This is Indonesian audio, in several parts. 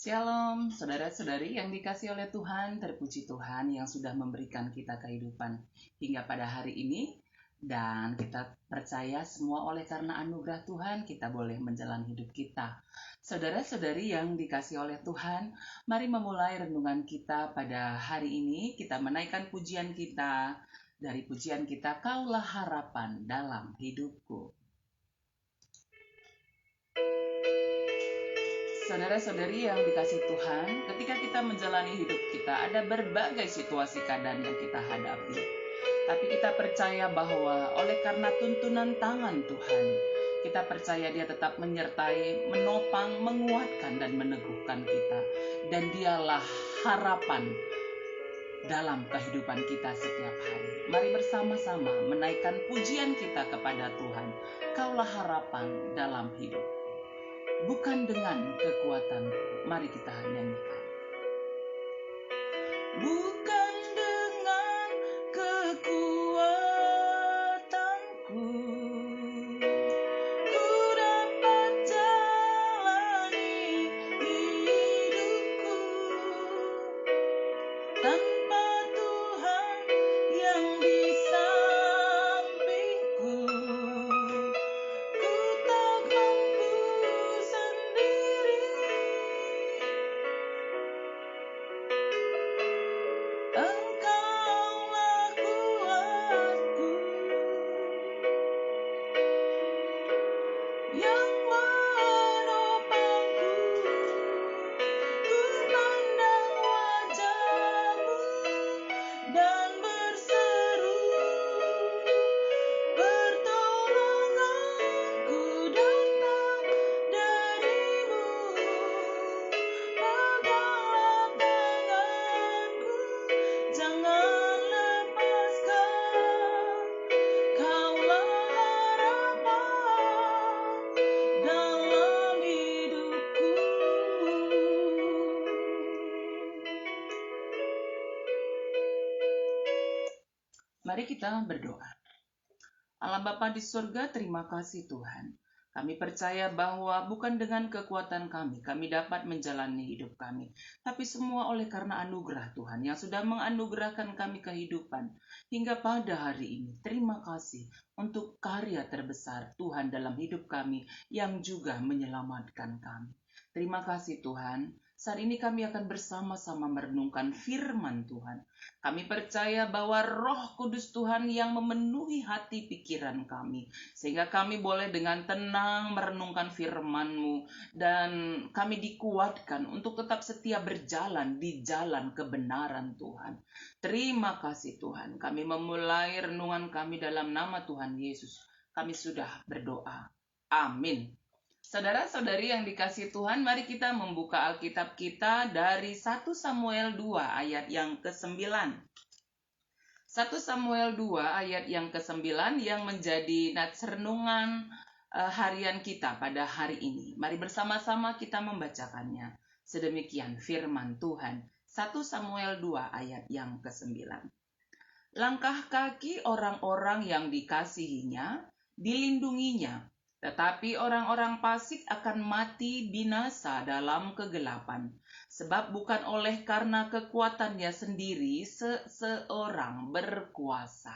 Shalom, saudara-saudari yang dikasih oleh Tuhan, terpuji Tuhan yang sudah memberikan kita kehidupan hingga pada hari ini. Dan kita percaya semua oleh karena anugerah Tuhan, kita boleh menjalani hidup kita. Saudara-saudari yang dikasih oleh Tuhan, mari memulai renungan kita pada hari ini. Kita menaikkan pujian kita dari pujian kita, Kaulah Harapan Dalam Hidupku. Saudara-saudari yang dikasih Tuhan, ketika kita menjalani hidup kita, ada berbagai situasi keadaan yang kita hadapi. Tapi kita percaya bahwa oleh karena tuntunan tangan Tuhan, kita percaya Dia tetap menyertai, menopang, menguatkan, dan meneguhkan kita. Dan Dialah harapan dalam kehidupan kita setiap hari. Mari bersama-sama menaikkan pujian kita kepada Tuhan. Kaulah harapan dalam hidup. Bukan dengan kekuatanku. Mari kita nyanyikan. Bukan dengan kekuatanku ku dapat jalani hidupku tanpa Tuhan yang di sampingku. Ku tak mampu sendiri. Engkaulah kuatku yang menopangku. Ku pandang wajah-Mu dan berseru, pertolonganku datang dari-Mu. Peganglah tanganku, jangan lepaskan. Kaulah harapan dalam hidupku. Mari kita berdoa. Allah Bapa di surga, terima kasih Tuhan. Kami percaya bahwa bukan dengan kekuatan kami dapat menjalani hidup kami. Tapi semua oleh karena anugerah Tuhan yang sudah menganugerahkan kami kehidupan hingga pada hari ini. Terima kasih untuk karya terbesar Tuhan dalam hidup kami yang juga menyelamatkan kami. Terima kasih Tuhan. Saat ini kami akan bersama-sama merenungkan firman Tuhan. Kami percaya bahwa Roh Kudus Tuhan yang memenuhi hati pikiran kami, sehingga kami boleh dengan tenang merenungkan firman-Mu, dan kami dikuatkan untuk tetap setia berjalan di jalan kebenaran Tuhan. Terima kasih Tuhan. Kami memulai renungan kami dalam nama Tuhan Yesus. Kami sudah berdoa. Amin. Saudara-saudari yang dikasih Tuhan, mari kita membuka Alkitab kita dari 1 Samuel 2 ayat yang ke-9. 1 Samuel 2 ayat yang ke-9 yang menjadi nats renungan harian kita pada hari ini. Mari bersama-sama kita membacakannya. Sedemikian firman Tuhan. 1 Samuel 2 ayat yang ke-9. Langkah kaki orang-orang yang dikasihinya dilindunginya, tetapi orang-orang fasik akan mati binasa dalam kegelapan. Sebab bukan oleh karena kekuatannya sendiri seseorang berkuasa.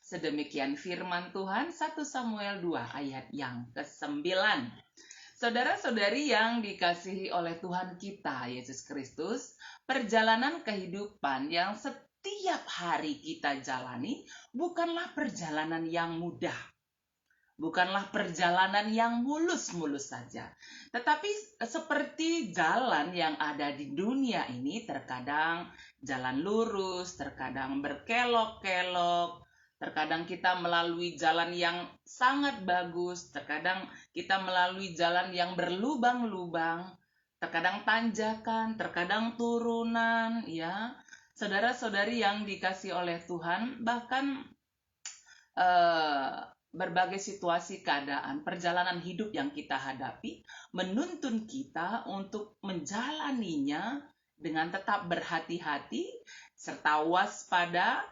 Sedemikian firman Tuhan, 1 Samuel 2 ayat yang ke-9. Saudara-saudari yang dikasihi oleh Tuhan kita, Yesus Kristus, perjalanan kehidupan yang setiap hari kita jalani bukanlah perjalanan yang mudah. Bukanlah perjalanan yang mulus-mulus saja. Tetapi seperti jalan yang ada di dunia ini, terkadang jalan lurus, terkadang berkelok-kelok, terkadang kita melalui jalan yang sangat bagus, terkadang kita melalui jalan yang berlubang-lubang, terkadang tanjakan, terkadang turunan, ya. Saudara-saudari yang dikasih oleh Tuhan, bahkan berbagai situasi keadaan perjalanan hidup yang kita hadapi menuntun kita untuk menjalaninya dengan tetap berhati-hati serta waspada,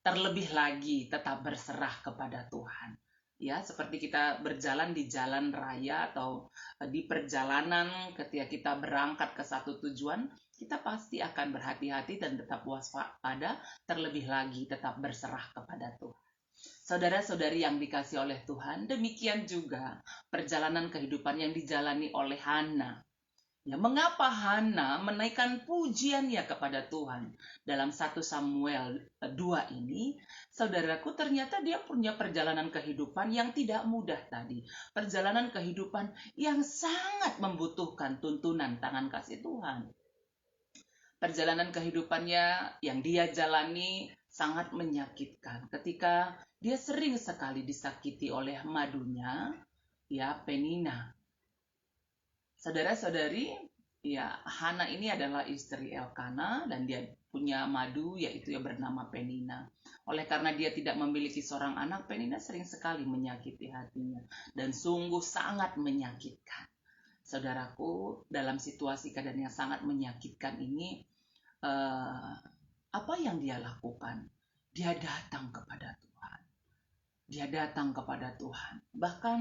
terlebih lagi tetap berserah kepada Tuhan. Ya, seperti kita berjalan di jalan raya atau di perjalanan ketika kita berangkat ke satu tujuan, kita pasti akan berhati-hati dan tetap waspada, terlebih lagi tetap berserah kepada Tuhan. Saudara-saudari yang dikasih oleh Tuhan, demikian juga perjalanan kehidupan yang dijalani oleh Hana. Ya, mengapa Hana menaikkan pujiannya kepada Tuhan? Dalam 1 Samuel 2 ini, saudaraku, ternyata dia punya perjalanan kehidupan yang tidak mudah tadi. Perjalanan kehidupan yang sangat membutuhkan tuntunan tangan kasih Tuhan. Perjalanan kehidupannya yang dia jalani sangat menyakitkan ketika dia sering sekali disakiti oleh madunya, ya, Penina. Saudara-saudari, ya, Hana ini adalah istri Elkana dan dia punya madu, yaitu yang bernama Penina. Oleh karena dia tidak memiliki seorang anak, Penina sering sekali menyakiti hatinya dan sungguh sangat menyakitkan. Saudaraku, dalam situasi keadaan yang sangat menyakitkan ini, apa yang dia lakukan? Dia datang kepada Tuhan. Dia datang kepada Tuhan. Bahkan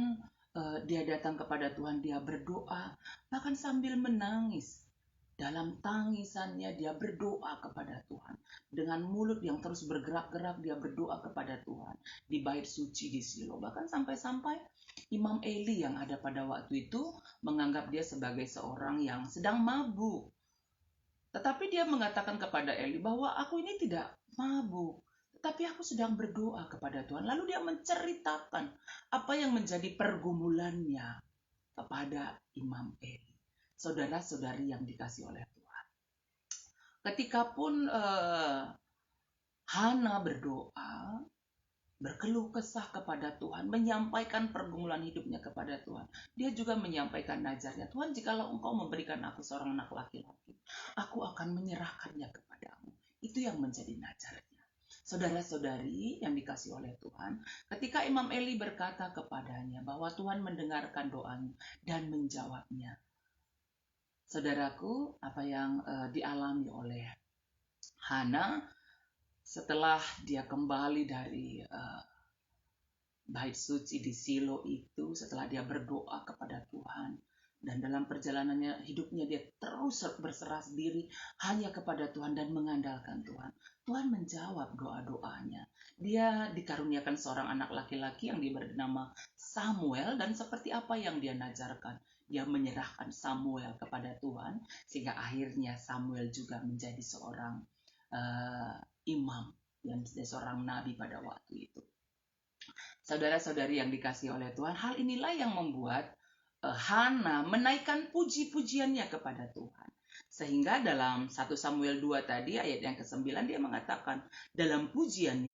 dia datang kepada Tuhan, dia berdoa, bahkan sambil menangis. Dalam tangisannya dia berdoa kepada Tuhan. Dengan mulut yang terus bergerak-gerak dia berdoa kepada Tuhan. Di bait suci di Silo. Bahkan sampai-sampai Imam Eli yang ada pada waktu itu menganggap dia sebagai seorang yang sedang mabuk. Tetapi dia mengatakan kepada Eli bahwa aku ini tidak mabuk, tetapi aku sedang berdoa kepada Tuhan. Lalu dia menceritakan apa yang menjadi pergumulannya kepada Imam Eli. Saudara-saudari yang dikasih oleh Tuhan. Ketika pun Hana berdoa, berkeluh kesah kepada Tuhan, menyampaikan pergumulan hidupnya kepada Tuhan. Dia juga menyampaikan najarnya, Tuhan, jikalau Engkau memberikan aku seorang anak laki-laki, aku akan menyerahkannya kepadamu. Itu yang menjadi najarnya. Saudara-saudari yang dikasih oleh Tuhan, ketika Imam Eli berkata kepadanya bahwa Tuhan mendengarkan doanya dan menjawabnya. Saudaraku, apa yang dialami oleh Hana setelah dia kembali dari bait suci di Silo itu, setelah dia berdoa kepada Tuhan, dan dalam perjalanannya hidupnya dia terus berserah diri hanya kepada Tuhan dan mengandalkan Tuhan. Tuhan menjawab doa-doanya. Dia dikaruniakan seorang anak laki-laki yang bernama Samuel, dan seperti apa yang dia najarkan, dia menyerahkan Samuel kepada Tuhan, sehingga akhirnya Samuel juga menjadi seorang imam, yang menjadi seorang nabi pada waktu itu. Saudara-saudari yang dikasih oleh Tuhan, hal inilah yang membuat Hana menaikkan puji-pujiannya kepada Tuhan. Sehingga dalam 1 Samuel 2 tadi ayat yang ke-9 dia mengatakan, dalam pujiannya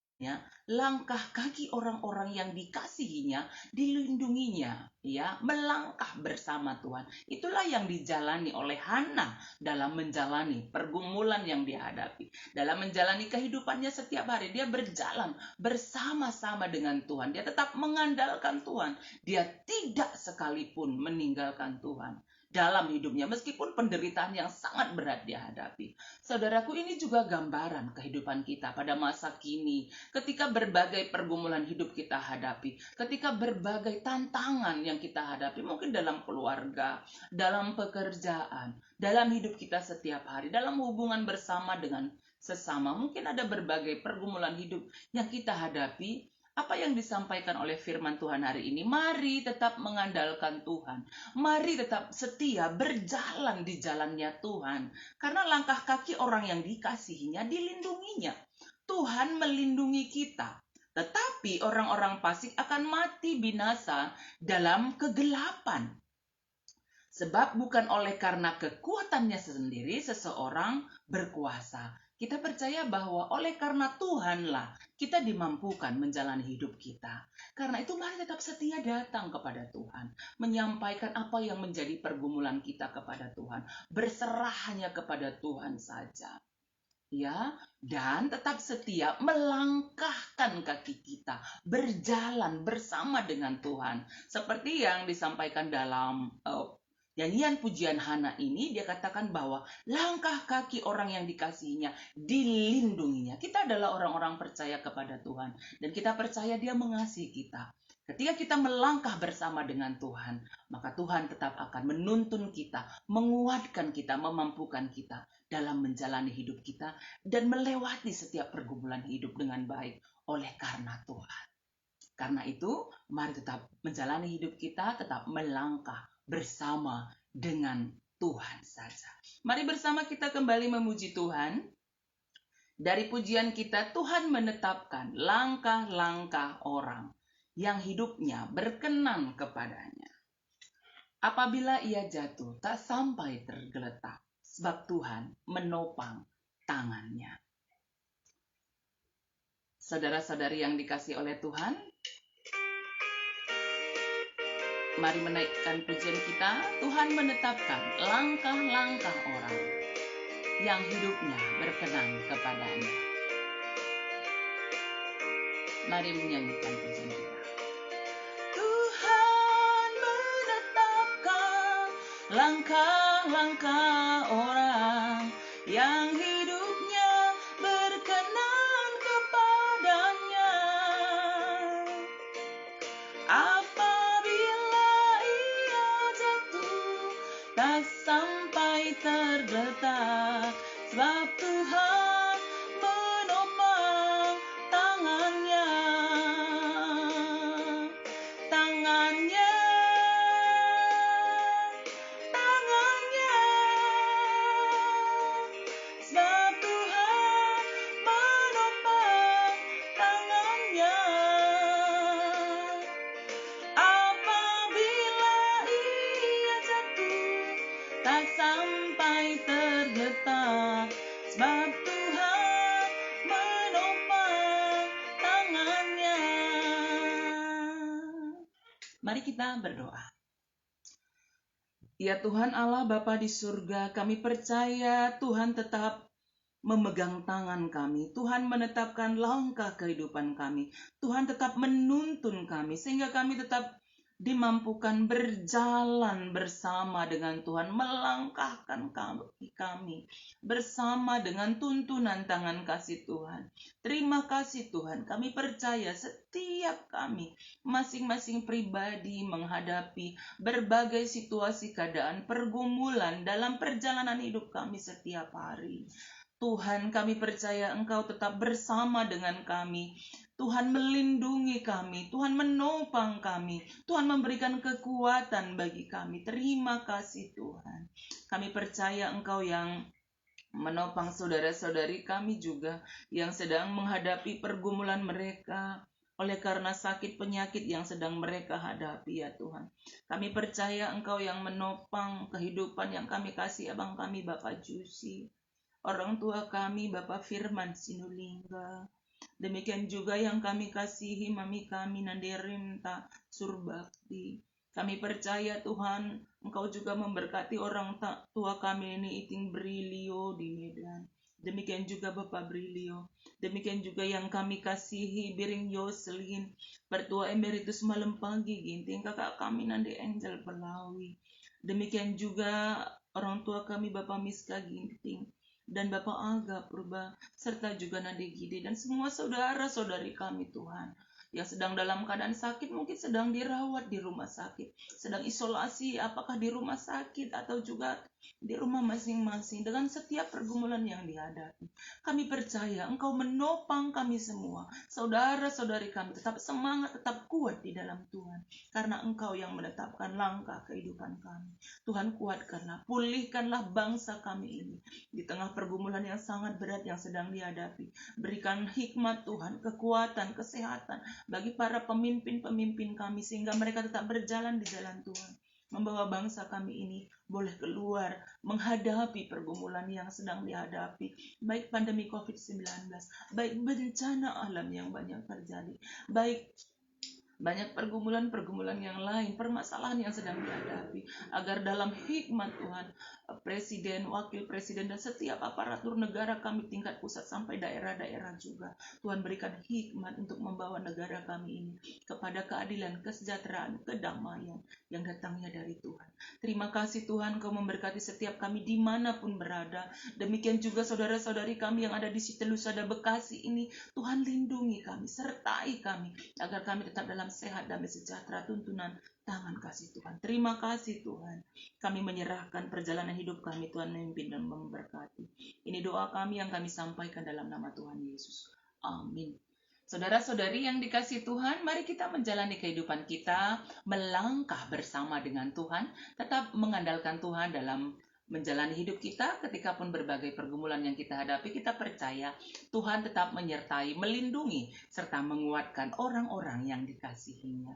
langkah kaki orang-orang yang dikasihinya dilindunginya, ya, melangkah bersama Tuhan. Itulah yang dijalani oleh Hana dalam menjalani pergumulan yang dihadapi. Dalam menjalani kehidupannya setiap hari, dia berjalan bersama-sama dengan Tuhan. Dia tetap mengandalkan Tuhan. Dia tidak sekalipun meninggalkan Tuhan dalam hidupnya, meskipun penderitaan yang sangat berat dihadapi. Saudaraku, ini juga gambaran kehidupan kita pada masa kini, ketika berbagai pergumulan hidup kita hadapi, ketika berbagai tantangan yang kita hadapi, mungkin dalam keluarga, dalam pekerjaan, dalam hidup kita setiap hari, dalam hubungan bersama dengan sesama, mungkin ada berbagai pergumulan hidup yang kita hadapi. Apa yang disampaikan oleh firman Tuhan hari ini? Mari tetap mengandalkan Tuhan. Mari tetap setia berjalan di jalannya Tuhan. Karena langkah kaki orang yang dikasihinya dilindunginya. Tuhan melindungi kita. Tetapi orang-orang fasik akan mati binasa dalam kegelapan. Sebab bukan oleh karena kekuatannya sendiri seseorang berkuasa. Kita percaya bahwa oleh karena Tuhanlah kita dimampukan menjalani hidup kita. Karena itu mari tetap setia datang kepada Tuhan. Menyampaikan apa yang menjadi pergumulan kita kepada Tuhan. Berserah hanya kepada Tuhan saja. Ya, dan tetap setia melangkahkan kaki kita. Berjalan bersama dengan Tuhan. Seperti yang disampaikan dalam nyanyian pujian Hana ini, dia katakan bahwa langkah kaki orang yang dikasihinya dilindunginya. Kita adalah orang-orang percaya kepada Tuhan. Dan kita percaya dia mengasihi kita. Ketika kita melangkah bersama dengan Tuhan, maka Tuhan tetap akan menuntun kita, menguatkan kita, memampukan kita dalam menjalani hidup kita dan melewati setiap pergumulan hidup dengan baik oleh karena Tuhan. Karena itu, mari tetap menjalani hidup kita, tetap melangkah bersama dengan Tuhan saja. Mari bersama kita kembali memuji Tuhan. Dari pujian kita, Tuhan menetapkan langkah-langkah orang yang hidupnya berkenan kepadanya. Apabila ia jatuh, tak sampai tergeletak, sebab Tuhan menopang tangannya. Saudara-saudari yang dikasihi oleh Tuhan, mari menaikkan pujian kita. Tuhan menetapkan langkah-langkah orang yang hidupnya berkenan kepadanya. Mari menyanyikan pujian kita. Tuhan menetapkan langkah-langkah orang yang hidupnya berkenan kepadanya. Apabila ia jatuh, tak sampai tergeletak, sebab Tuhan menopang tangannya. Tangannya, tangannya, sebab Tuhan menopang tangannya. Apabila ia jatuh, tak sampai tergeletak, sebab Tuhan menopang tangannya. Mari kita berdoa. Ya Tuhan Allah Bapa di surga, kami percaya Tuhan tetap memegang tangan kami. Tuhan menetapkan langkah kehidupan kami. Tuhan tetap menuntun kami sehingga kami tetap dimampukan berjalan bersama dengan Tuhan, melangkahkan kami bersama dengan tuntunan tangan kasih Tuhan. Terima kasih Tuhan, kami percaya setiap kami masing-masing pribadi menghadapi berbagai situasi keadaan pergumulan dalam perjalanan hidup kami setiap hari. Tuhan, kami percaya Engkau tetap bersama dengan kami. Tuhan melindungi kami, Tuhan menopang kami, Tuhan memberikan kekuatan bagi kami. Terima kasih Tuhan. Kami percaya Engkau yang menopang saudara-saudari kami juga yang sedang menghadapi pergumulan mereka oleh karena sakit penyakit yang sedang mereka hadapi ya Tuhan. Kami percaya Engkau yang menopang kehidupan yang kami kasih abang kami Bapak Jusi, orang tua kami Bapak Firman Sinulingga. Demikian juga yang kami kasihi mami kami Nanderimta Surbakti. Kami percaya Tuhan, Engkau juga memberkati orang tua kami ini Iting Brilio di Medan. Demikian juga Bapak Brilio. Demikian juga yang kami kasihi Biring Yoselin, Pertua Emeritus Malam Pagi Ginting, kakak kami Nande Angel Pelawi. Demikian juga orang tua kami Bapak Miska Ginting dan Bapak Aga Purba, serta juga Nade Gide dan semua saudara-saudari kami Tuhan yang sedang dalam keadaan sakit, mungkin sedang dirawat di rumah sakit, sedang isolasi apakah di rumah sakit atau juga di rumah masing-masing dengan setiap pergumulan yang dihadapi. Kami percaya Engkau menopang kami semua, saudara-saudari kami tetap semangat, tetap kuat di dalam Tuhan, karena Engkau yang menetapkan langkah kehidupan kami. Tuhan kuatkanlah, pulihkanlah bangsa kami ini di tengah pergumulan yang sangat berat yang sedang dihadapi. Berikan hikmat Tuhan, kekuatan, kesehatan bagi para pemimpin-pemimpin kami sehingga mereka tetap berjalan di jalan Tuhan, membawa bangsa kami ini boleh keluar menghadapi pergumulan yang sedang dihadapi, baik pandemi COVID-19, baik bencana alam yang banyak terjadi, baik banyak pergumulan-pergumulan yang lain, permasalahan yang sedang dihadapi, agar dalam hikmat Tuhan presiden, wakil presiden, dan setiap aparatur negara kami tingkat pusat sampai daerah-daerah juga. Tuhan berikan hikmat untuk membawa negara kami ini kepada keadilan, kesejahteraan, kedamaian yang datangnya dari Tuhan. Terima kasih Tuhan, Kau memberkati setiap kami dimanapun berada. Demikian juga saudara-saudari kami yang ada di Sitelusada Bekasi ini. Tuhan lindungi kami, sertai kami, agar kami tetap dalam sehat, damai, sejahtera, tuntunan tangan kasih Tuhan. Terima kasih Tuhan. Kami menyerahkan perjalanan hidup kami, Tuhan memimpin dan memberkati. Ini doa kami yang kami sampaikan dalam nama Tuhan Yesus. Amin. Saudara-saudari yang dikasihi Tuhan, mari kita menjalani kehidupan kita, melangkah bersama dengan Tuhan, tetap mengandalkan Tuhan dalam menjalani hidup kita. Ketika pun berbagai pergumulan yang kita hadapi, kita percaya Tuhan tetap menyertai, melindungi, serta menguatkan orang-orang yang dikasihinya.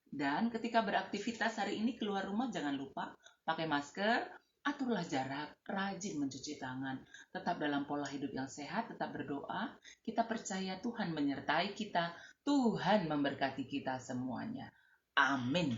Dan ketika beraktivitas hari ini keluar rumah, jangan lupa pakai masker, aturlah jarak, rajin mencuci tangan, tetap dalam pola hidup yang sehat, tetap berdoa. Kita percaya Tuhan menyertai kita, Tuhan memberkati kita semuanya. Amin.